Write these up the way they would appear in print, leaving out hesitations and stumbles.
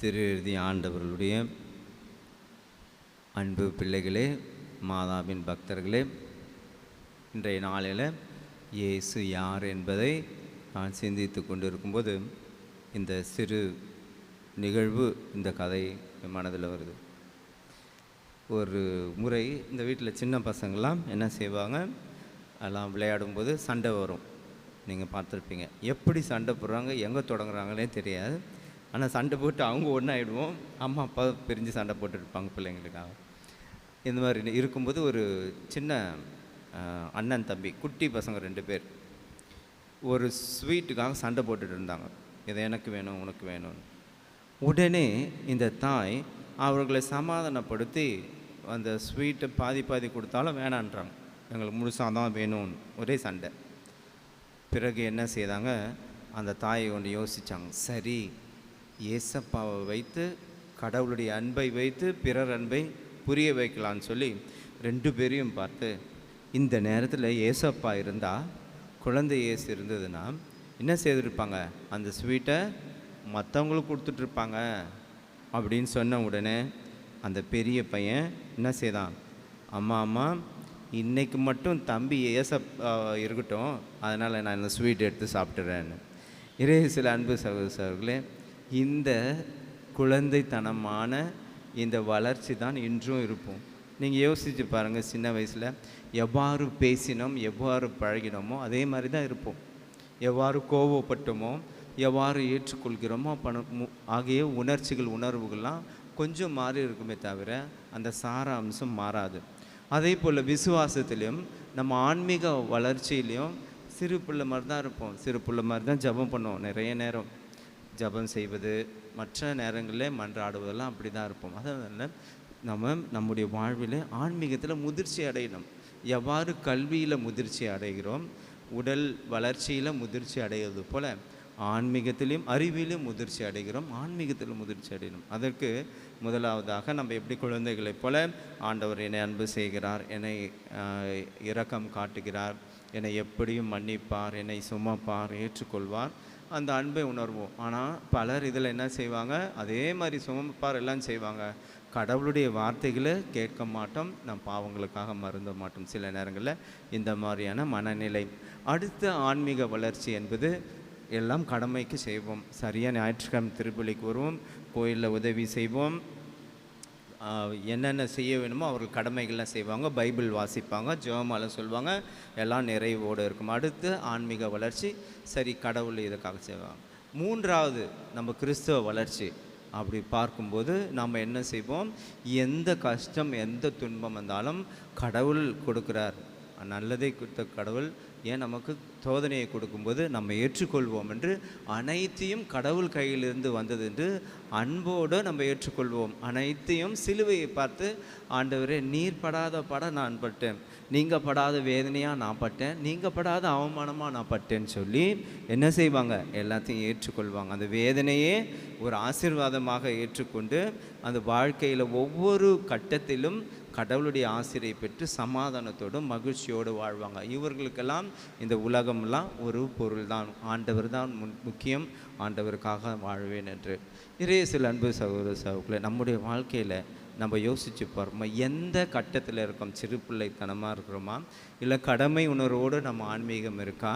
திரு எழுதி ஆண்டவர்களுடைய அன்பு பிள்ளைகளே, மாதாவின் பக்தர்களே, இன்றைய நாளில் இயேசு யார் என்பதை நான் சிந்தித்து கொண்டிருக்கும்போது இந்த சிறு நிகழ்வு, இந்த கதை என் மனதில் வருது. ஒரு முறை இந்த வீட்டில் சின்ன பசங்கள்லாம் என்ன செய்வாங்க, எல்லாம் விளையாடும்போது சண்டை வரும். நீங்கள் பார்த்துருப்பீங்க. எப்படி சண்டை போடுறாங்க, எங்கே தொடங்குறாங்களே தெரியாது. ஆனால் சண்டை போட்டு அவங்க ஒன்றாயிடுவோம், அம்மா அப்பா பிரிஞ்சு சண்டை போட்டுருப்பாங்க பிள்ளைங்களுக்காக. இந்த மாதிரி இருக்கும்போது ஒரு சின்ன அண்ணன் தம்பி, குட்டி பசங்க 2 பேர் ஒரு ஸ்வீட்டுக்காக சண்டை போட்டுட்டு இருந்தாங்க. இதை எனக்கு வேணும், உனக்கு வேணும்னு. உடனே இந்த தாய் அவர்களை சமாதானப்படுத்தி அந்த ஸ்வீட்டை பாதி பாதி கொடுத்தாலும் வேணான்றாங்க. எங்களுக்கு முழுசாக தான் வேணும்னு ஒரே சண்டை. பிறகு என்ன செய்தாங்க, அந்த தாயை ஒன்று யோசித்தாங்க. சரி, ஏசப்பாவை வைத்து, கடவுளுடைய அன்பை வைத்து பிறர் அன்பை புரிய வைக்கலான்னு சொல்லி 2 பேரையும் பார்த்து, இந்த நேரத்தில் ஏசப்பா இருந்தால், குழந்தை இயேசு இருந்ததுன்னா என்ன செய்திருப்பாங்க, அந்த ஸ்வீட்டை மற்றவங்களுக்கு கொடுத்துட்ருப்பாங்க அப்படின்னு சொன்ன உடனே அந்த பெரிய பையன் என்ன செய்தான், அம்மா இன்றைக்கு மட்டும் தம்பி ஏசப்பா இருக்கட்டும், அதனால் நான் இந்த ஸ்வீட் எடுத்து சாப்பிட்டுறேன்னு. சில அன்பு சகோதரர்களே, இந்த குழந்தைத்தனமான இந்த வளர்ச்சி தான் இன்றும் இருப்போம். நீங்கள் யோசித்து பாருங்கள், சின்ன வயசில் எவ்வாறு பேசினோம், எவ்வாறு பழகினோமோ அதே மாதிரி தான் இருப்போம். எவ்வாறு கோவப்பட்டோமோ, எவ்வாறு ஏற்றுக்கொள்கிறோமோ ஆகிய உணர்வுகள்லாம் கொஞ்சம் மாறி இருக்குமே தவிர அந்த சார அம்சம் மாறாது. அதே போல் விசுவாசத்திலையும் நம்ம ஆன்மீக வளர்ச்சியிலையும் சிறு பிள்ளை மாதிரி தான் இருப்போம். சிறு பிள்ளை மாதிரி தான் ஜெபம் பண்ணுவோம். நிறைய நேரம் ஜெபம் செய்வது, மற்ற நேரங்களில் மன்றாடுவதெல்லாம் அப்படி தான் இருப்போம். அதனால் நம்முடைய வாழ்வில் ஆன்மீகத்தில் முதிர்ச்சி அடையணும். எவ்வாறு கல்வியில் முதிர்ச்சி அடைகிறோம், உடல் வளர்ச்சியில் முதிர்ச்சி அடைகிறது போல் ஆன்மீகத்திலையும் அறிவிலும் முதிர்ச்சி அடைகிறோம், ஆன்மீகத்திலும் முதிர்ச்சி அடையணும். அதற்கு முதலாவதாக நம்ம எப்படி குழந்தைகளைப் போல ஆண்டவர் என்னை அன்பு செய்கிறார், என்னை இரக்கம் காட்டுகிறார், என்னை எப்படியும் மன்னிப்பார், என்னை சுமப்பார், ஏற்றுக்கொள்வார், அந்த அன்பை உணர்வோம். ஆனால் பலர் இதில் என்ன செய்வாங்க, அதே மாதிரி சுமப்பார் எல்லாம் செய்வாங்க, கடவுளுடைய வார்த்தைகளை கேட்க மாட்டோம், நம் பாவங்களுக்காக மருந்த மாட்டோம். சில நேரங்களில் இந்த மாதிரியான மனநிலை. அடுத்த ஆன்மீக வளர்ச்சி என்பது எல்லாம் கடமைக்கு செய்வோம். சரியாக ஞாயிற்றுக்கிழமை திருப்பலிக்கு வருவோம், கோயிலில் உதவி செய்வோம், என்னென்ன செய்ய வேணுமோ அவர்கள் கடமைகள்லாம் செய்வாங்க, பைபிள் வாசிப்பாங்க, ஜெபமாலை சொல்லுவாங்க, எல்லாம் நிறைவோடு இருக்கும். அடுத்து ஆன்மீக வளர்ச்சி, சரி கடவுள் இதுக்காக செய்வாங்க. மூன்றாவது நம்ம கிறிஸ்தவ வளர்ச்சி அப்படி பார்க்கும்போது நம்ம என்ன செய்வோம், எந்த கஷ்டம் எந்த துன்பம் வந்தாலும் கடவுள் கொடுக்குறார், நல்லதை கொடுத்த கடவுள் ஏன் நமக்கு சோதனையை கொடுக்கும்போது நம்ம ஏற்றுக்கொள்வோம் என்று, அனைத்தையும் கடவுள் கையிலிருந்து வந்தது என்று அன்போடு நம்ம ஏற்றுக்கொள்வோம். அனைத்தையும் சிலுவையை பார்த்து, ஆண்டவரே நீர் படாத நான் பட்டேன், நீங்கள் படாத வேதனையாக நான் பட்டேன், நீங்கள் படாத அவமானமாக நான் பட்டேன்னு சொல்லி என்ன செய்வாங்க, எல்லாத்தையும் ஏற்றுக்கொள்வாங்க. அந்த வேதனையே ஒரு ஆசீர்வாதமாக ஏற்றுக்கொண்டு அந்த வாழ்க்கையில் ஒவ்வொரு கட்டத்திலும் கடவுளுடைய ஆசிரியை பெற்று சமாதானத்தோடும் மகிழ்ச்சியோடு வாழ்வாங்க. இவர்களுக்கெல்லாம் இந்த உலகம்லாம் ஒரு பொருள் தான், ஆண்டவர் தான் முக்கியம், ஆண்டவருக்காக வாழ்வேன் என்று. சில அன்பு சகோதரர்களே, நம்முடைய வாழ்க்கையில் நம்ம யோசித்து பார்ப்போம், எந்த கட்டத்தில் இருக்கோம், சிறு பிள்ளைத்தனமாக இருக்கிறோமா, இல்லை கடமை உணர்வோடு நம்ம ஆன்மீகம் இருக்கா,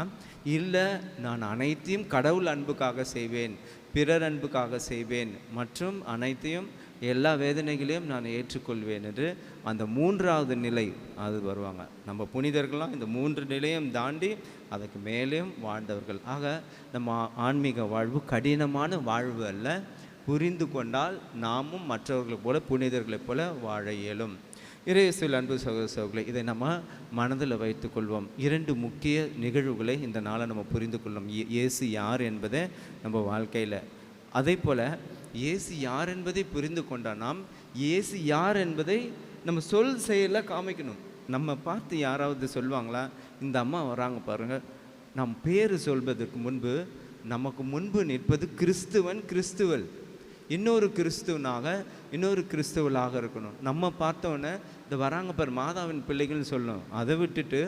இல்லை நான் அனைத்தையும் கடவுள் அன்புக்காக செய்வேன், பிறர் அன்புக்காக செய்வேன், மற்றும் அனைத்தையும் எல்லா வேதனைகளையும் நான் ஏற்றுக்கொள்வேன் என்று அந்த மூன்றாவது நிலை அது வருவாங்க. நம்ம புனிதர்கள்லாம் இந்த 3 நிலையும் தாண்டி அதுக்கு மேலேயும் வாழ்ந்தவர்கள். ஆக நம்ம ஆன்மீக வாழ்வு கடினமான வாழ்வு அல்ல, புரிந்து கொண்டால் நாமும் மற்றவர்களைப் போல புனிதர்களைப் போல வாழ இயலும். இயேசுவில் அன்பு சகோதரர்களே, இதை நம்ம மனதில் வைத்துக்கொள்வோம். 2 முக்கிய நிகழ்வுகளை இந்த நாளை நம்ம புரிந்து கொள்ளும். இயேசு யார் என்பதை நம்ம வாழ்க்கையில், அதே போல் இயேசு யார் என்பதை புரிந்து கொண்டால் நாம் இயேசு யார் என்பதை நம்ம செயலில் காமிக்கணும். நம்ம பார்த்து யாராவது சொல்லுவாங்களா, இந்த அம்மா வராங்க பாருங்கள், நம் பேர் சொல்வதற்கு முன்பு நமக்கு முன்பு நிற்பது கிறிஸ்துவல், இன்னொரு கிறிஸ்துவலாக இருக்கணும். நம்ம பார்த்தோன்னே இந்த வராங்க பாரு மாதாவின் பிள்ளைகள்னு சொல்லணும். அதை விட்டுட்டு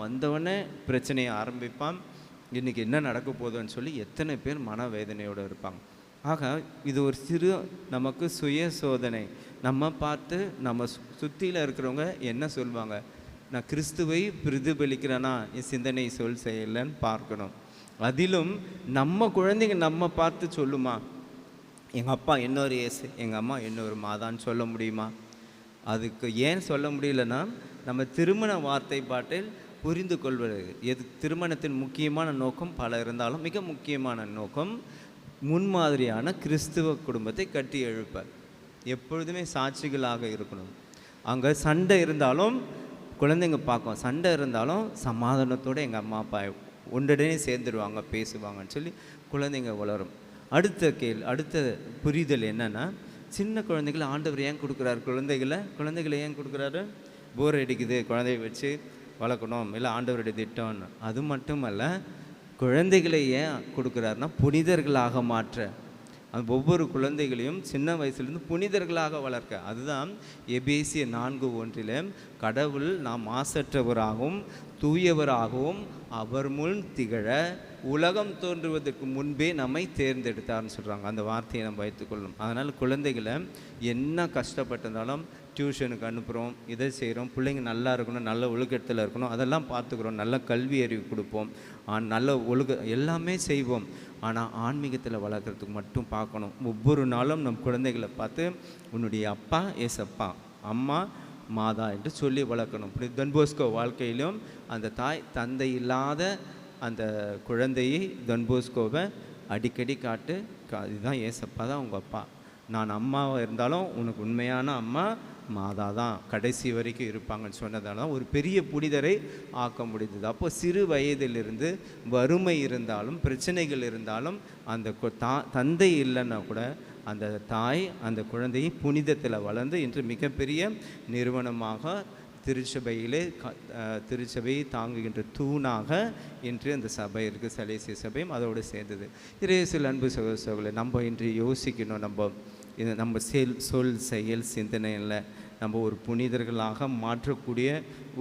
வந்தவொடனே பிரச்சனையை ஆரம்பிப்பான், இன்றைக்கி என்ன நடக்க போகுதுன்னு சொல்லி எத்தனை பேர் மனவேதனையோடு இருப்பாங்க. ஆக இது ஒரு சிறு நமக்கு சுய சோதனை. நம்ம பார்த்து நம்ம சுற்றியில் இருக்கிறவங்க என்ன சொல்லுவாங்க, நான் கிறிஸ்துவை பிரதிபலிக்கிறேனா என் சிந்தனை சொல் செயலன்னு பார்க்கணும். அதிலும் நம்ம குழந்தைங்க நம்ம பார்த்து சொல்லுமா, எங்கள் அப்பா இன்னொரு இயேசு, எங்கள் அம்மா இன்னொரு மாதான்னு சொல்ல முடியுமா? அதுக்கு ஏன் சொல்ல முடியலன்னா, நம்ம திருமண வார்த்தை பாட்டில் புரிந்து கொள்வது. திருமணத்தின் முக்கியமான நோக்கம் பல இருந்தாலும் மிக முக்கியமான நோக்கம் முன்மாதிரியான கிறிஸ்துவ குடும்பத்தை கட்டி எழுப்ப, எப்பொழுதுமே சாட்சிகளாக இருக்கணும். அங்கே சண்டை இருந்தாலும் குழந்தைங்க பார்க்கும், சண்டை இருந்தாலும் சமாதானத்தோடு எங்கள் அம்மா அப்பா ஒன்றுடனே சேர்ந்துடுவாங்க, பேசுவாங்கன்னு சொல்லி குழந்தைங்க வளரும். அடுத்த புரிதல் என்னென்னா, சின்ன குழந்தைகளை ஆண்டவர் ஏன் கொடுக்குறாரு? குழந்தைகளை ஏன் கொடுக்குறாரு? போர் அடிக்குது, குழந்தைய வச்சு வளர்க்கணும், இல்லை ஆண்டவருடைய திட்டம்னு. அது மட்டுமல்ல, குழந்தைகளை ஏன் கொடுக்குறாருன்னா புனிதர்களாக மாற்ற. அது ஒவ்வொரு குழந்தைகளையும் சின்ன வயசுலேருந்து புனிதர்களாக வளர்க்க. அதுதான் எபேசியர் 4:1 கடவுள் நாம் மாசற்றவராகவும் தூயவராகவும் அவர் முன் திகழ உலகம் தோன்றுவதற்கு முன்பே நம்மை தேர்ந்தெடுத்தார்னு சொல்கிறாங்க. அந்த வார்த்தையை நம்ம வைத்துக்கொள்ளணும். அதனால் குழந்தைகளை என்ன கஷ்டப்பட்டிருந்தாலும் டியூஷனுக்கு அனுப்புகிறோம், இதை செய்கிறோம், பிள்ளைங்க நல்லா இருக்கணும், நல்ல ஒழுக்கத்தில் இருக்கணும், அதெல்லாம் பார்த்துக்குறோம், நல்ல கல்வி அறிவு கொடுப்போம், நல்ல எல்லாமே செய்வோம். ஆனால் ஆன்மீகத்தில் வளர்க்குறதுக்கு மட்டும் பார்க்கணும். ஒவ்வொரு நாளும் நம் குழந்தைகளை பார்த்து உன்னுடைய அப்பா ஏசப்பா, அம்மா மாதா என்று சொல்லி வளர்க்கணும். இப்படி டொன்போஸ்கோ வாழ்க்கையிலும் அந்த தாய் தந்தை இல்லாத அந்த குழந்தையை டொன்போஸ்கோவை அடிக்கடி காட்டு, இதுதான் ஏசப்பா தான் உங்கள் அப்பா, நான் அம்மாவாக இருந்தாலும் உனக்கு உண்மையான அம்மா மாதா தான் கடைசி வரைக்கும் இருப்பாங்கன்னு சொன்னதால தான் ஒரு பெரிய புனிதரை ஆக்க முடிந்தது. அப்போ சிறு வயதிலிருந்து வறுமை இருந்தாலும் பிரச்சனைகள் இருந்தாலும் அந்த தந்தை இல்லைன்னா கூட அந்த தாய் அந்த குழந்தையை புனிதத்தில் வளர்ந்து இன்று மிகப்பெரிய நிறுவனமாக திருச்சபையை தாங்குகின்ற தூணாக இன்று அந்த சபை இருக்குது. சலேசிய சபையும் அதோடு சேர்ந்தது. இறையேசுவில் அன்பு சகோதரர்களே, நம்ம இன்று யோசிக்கணும். நம்ம சொல் செயல் சிந்தனையில் நம்ம ஒரு புனிதர்களாக மாற்றக்கூடிய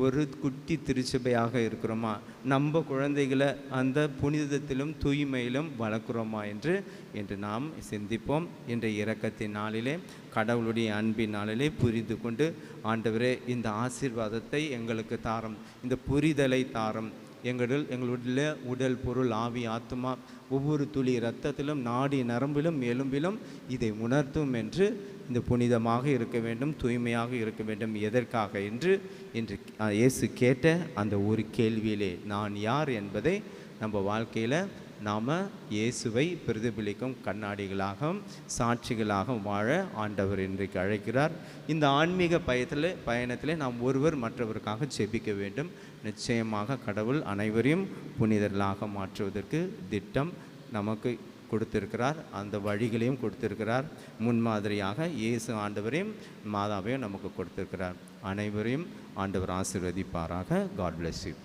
ஒரு குட்டி திருச்சபையாக இருக்கிறோமா? நம்ம குழந்தைகளை அந்த புனிதத்திலும் தூய்மையிலும் வளர்க்குறோமா என்று நாம் சிந்திப்போம். இன்றைய இரக்கத்தின் நாளிலே, கடவுளுடைய அன்பின் நாளிலே புரிந்து கொண்டு, ஆண்டவரே இந்த ஆசீர்வாதத்தை எங்களுக்கு தாரும், இந்த புரிதலை தாரும். எங்களுடைய உடல் பொருள் ஆவி ஆத்மா ஒவ்வொரு துளி இரத்தத்திலும் நாடி நரம்பிலும் எலும்பிலும் இதை உணர்த்தும் என்று இந்த புனிதமாக இருக்க வேண்டும், தூய்மையாக இருக்க வேண்டும். எதற்காக இன்று இயேசு கேட்ட அந்த ஒரு கேள்வியிலே நான் யார் என்பதை நம்ம வாழ்க்கையில் நாம் இயேசுவை பிரதிபலிக்கும் கண்ணாடிகளாகவும் சாட்சிகளாகவும் வாழ ஆண்டவர் இன்றைக்கு அழைக்கிறார். இந்த ஆன்மீக பயணத்திலே நாம் ஒருவர் மற்றவருக்காக ஜெபிக்க வேண்டும். நிச்சயமாக கடவுள் அனைவரையும் புனிதர்களாக மாற்றுவதற்கு திட்டம் நமக்கு கொடுத்திருக்கிறார், அந்த வழிகளையும் கொடுத்திருக்கிறார். முன்மாதிரியாக இயேசு ஆண்டவரையும் மாதாவையும் நமக்கு கொடுத்திருக்கிறார். அனைவரையும் ஆண்டவர் ஆசீர்வதிப்பாராக. God bless you.